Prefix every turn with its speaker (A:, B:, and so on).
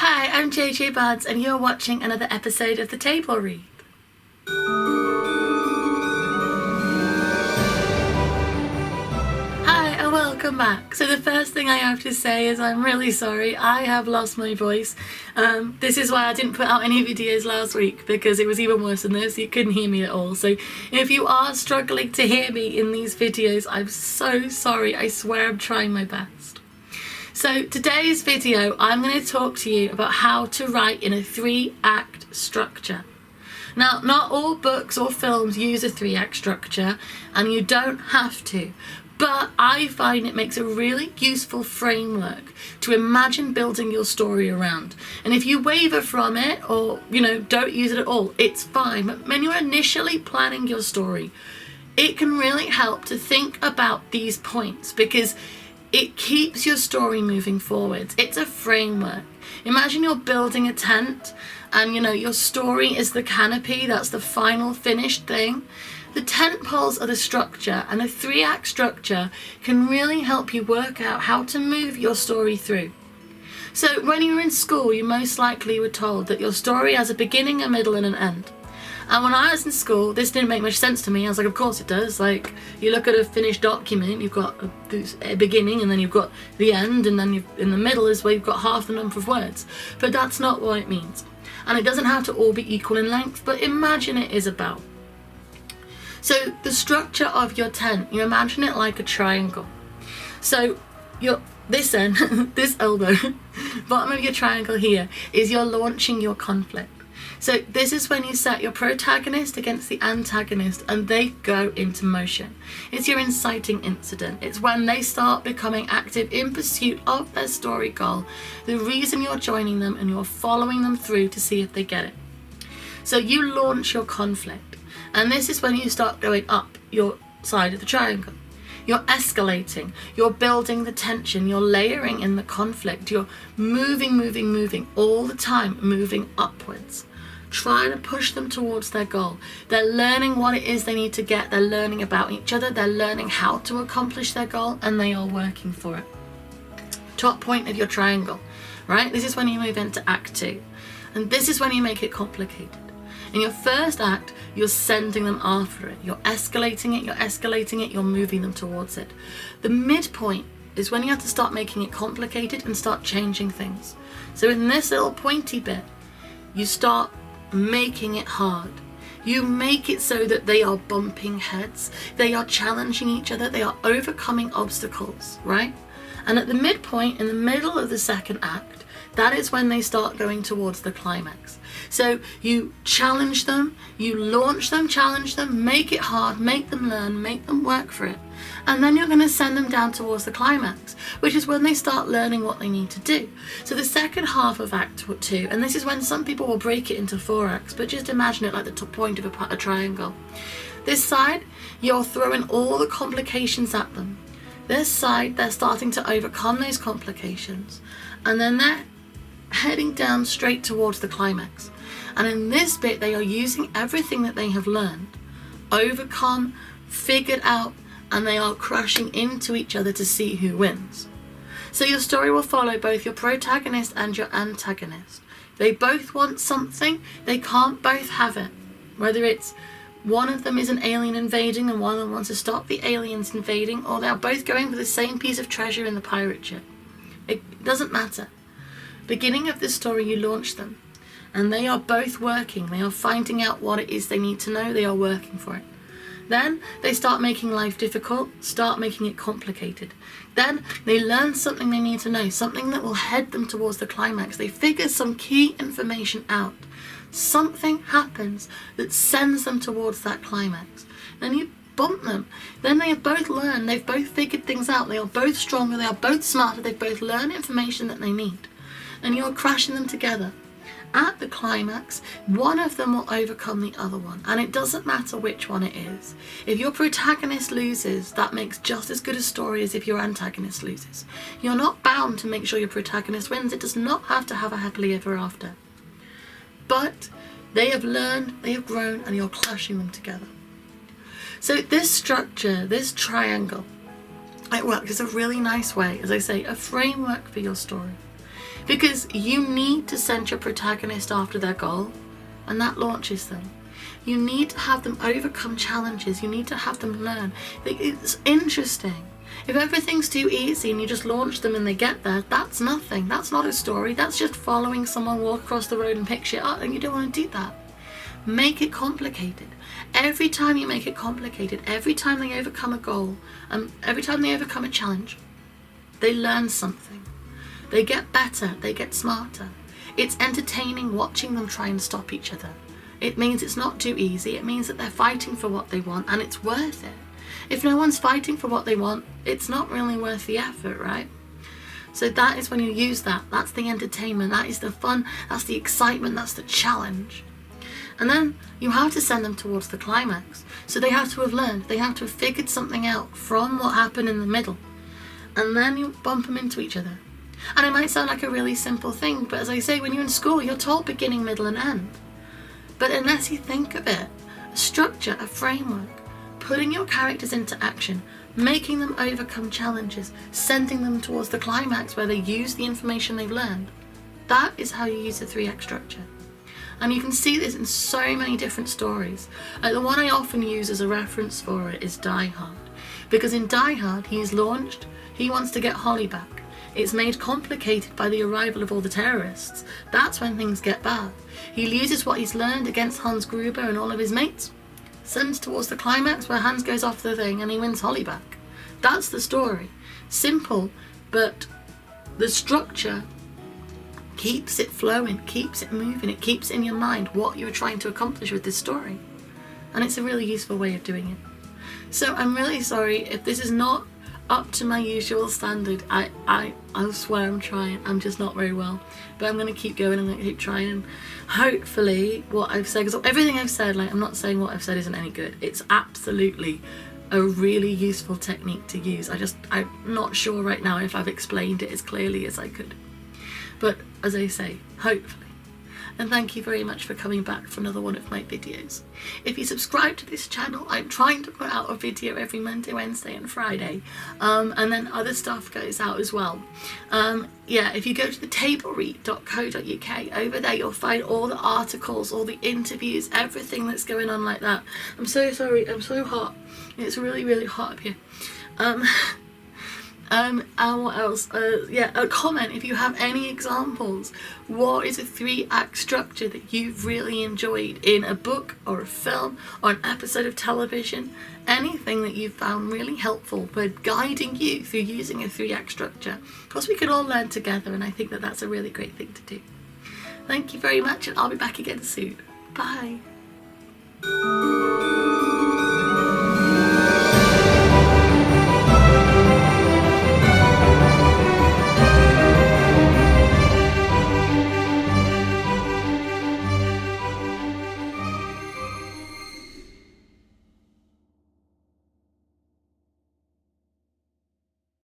A: Hi, I'm jjbarnes and you're watching another episode of The Table Read. Hi and welcome back. So the first thing I have to say is I'm really sorry. I have lost my voice. This is why I didn't put out any videos last week, because it was even worse than this. You couldn't hear me at all. So if you are struggling to hear me in these videos, I'm so sorry. I swear I'm trying my best. So today's video, I'm going to talk to you about how to write in a 3-act structure. Now, not all books or films use a 3-act structure, and you don't have to, but I find it makes a really useful framework to imagine building your story around. And if you waver from it or, don't use it at all, it's fine. But when you're initially planning your story, it can really help to think about these points, because it keeps your story moving forward. It's a framework. Imagine you're building a tent and your story is the canopy. That's the final finished thing. The tent poles are the structure, and a 3-act structure can really help you work out how to move your story through. So when you were in school, you most likely were told that your story has a beginning, a middle and an end. And when I was in school, this didn't make much sense to me. I was like, of course it does. Like, you look at a finished document, you've got a beginning, and then you've got the end, and then in the middle is where you've got half the number of words. But that's not what it means. And it doesn't have to all be equal in length, but imagine it is about. So the structure of your tent, you imagine it like a triangle. So this end, this elbow, bottom of your triangle here, is you're launching your conflict. So this is when you set your protagonist against the antagonist and they go into motion. It's your inciting incident. It's when they start becoming active in pursuit of their story goal, the reason you're joining them, and you're following them through to see if they get it. So you launch your conflict, and this is when you start going up your side of the triangle. You're escalating, you're building the tension, you're layering in the conflict, you're moving all the time, moving upwards, trying to push them towards their goal. They're learning what it is they need to get, they're learning about each other, they're learning how to accomplish their goal, and they are working for it. Top point of your triangle, right? This is when you move into Act 2, and this is when you make it complicated. In your first act, you're sending them after it. You're escalating it, you're moving them towards it. The midpoint is when you have to start making it complicated and start changing things. So in this little pointy bit, you start making it hard. You make it so that they are bumping heads, they are challenging each other, they are overcoming obstacles, right? And at the midpoint, in the middle of the second act, that is when they start going towards the climax. So you challenge them, you launch them, challenge them, make it hard, make them learn, make them work for it. And then you're going to send them down towards the climax, which is when they start learning what they need to do. So the second half of Act 2, and this is when some people will break it into 4 acts, but just imagine it like the top point of a triangle. This side, you're throwing all the complications at them. This side, they're starting to overcome those complications, and then they're heading down straight towards the climax. And in this bit, they are using everything that they have learned, overcome, figured out, and they are crashing into each other to see who wins. So your story will follow both your protagonist and your antagonist. They both want something, they can't both have it. Whether it's one of them is an alien invading and one of them wants to stop the aliens invading, or they're both going for the same piece of treasure in the pirate ship. It doesn't matter. Beginning of the story, you launch them, and they are both working. They are finding out what it is they need to know. They are working for it. Then they start making life difficult, start making it complicated. Then they learn something they need to know, something that will head them towards the climax. They figure some key information out. Something happens that sends them towards that climax. Then you bump them. Then they have both learned, they've both figured things out. They are both stronger, they are both smarter, they've both learned information that they need. And you're crashing them together. At the climax, one of them will overcome the other one, and it doesn't matter which one it is. If your protagonist loses, that makes just as good a story as if your antagonist loses. You're not bound to make sure your protagonist wins. It does not have to have a happily ever after. But they have learned, they have grown, and you're clashing them together. So this structure, this triangle, it works as a really nice way, as I say, a framework for your story. Because you need to send your protagonist after their goal, and that launches them. You need to have them overcome challenges. You need to have them learn. It's interesting. If everything's too easy and you just launch them and they get there, that's nothing. That's not a story. That's just following someone walk across the road and pick shit up, and you don't want to do that. Make it complicated. Every time you make it complicated, every time they overcome a goal, every time they overcome a challenge, they learn something. They get better. They get smarter. It's entertaining watching them try and stop each other. It means it's not too easy. It means that they're fighting for what they want, and it's worth it. If no one's fighting for what they want, it's not really worth the effort, right? So that is when you use that. That's the entertainment. That is the fun. That's the excitement. That's the challenge. And then you have to send them towards the climax. So they have to have learned. They have to have figured something out from what happened in the middle. And then you bump them into each other. And it might sound like a really simple thing, but as I say, when you're in school, you're told beginning, middle, and end. But unless you think of it, a structure, a framework, putting your characters into action, making them overcome challenges, sending them towards the climax where they use the information they've learned, that is how you use the 3-act structure. And you can see this in so many different stories. The one I often use as a reference for it is Die Hard. Because in Die Hard, he's launched, he wants to get Holly back. It's made complicated by the arrival of all the terrorists. That's when things get bad. He uses what he's learned against Hans Gruber and all of his mates, sends towards the climax where Hans goes off the thing and he wins Holly back. That's the story. Simple, but the structure keeps it flowing, keeps it moving, it keeps in your mind what you're trying to accomplish with this story. And it's a really useful way of doing it. So I'm really sorry if this is not up to my usual standard. I swear I'm trying. I'm just not very well. But I'm going to keep going. I'm going to keep trying. And hopefully what I've said, because everything I've said, like, I'm not saying what I've said isn't any good. It's absolutely a really useful technique to use. I'm not sure right now if I've explained it as clearly as I could. But as I say, hopefully. And thank you very much for coming back for another one of my videos. If you subscribe to this channel, I'm trying to put out a video every Monday, Wednesday and Friday. And then other stuff goes out as well. Yeah, if you go to the tableread.co.uk, over there you'll find all the articles, all the interviews, everything that's going on like that. I'm so sorry, I'm so hot. It's really, really hot up here. And what else? Yeah, a comment if you have any examples. What is a 3-act structure that you've really enjoyed in a book or a film or an episode of television? Anything that you've found really helpful for guiding you through using a 3-act structure. Because we can all learn together, and I think that that's a really great thing to do. Thank you very much, and I'll be back again soon. Bye.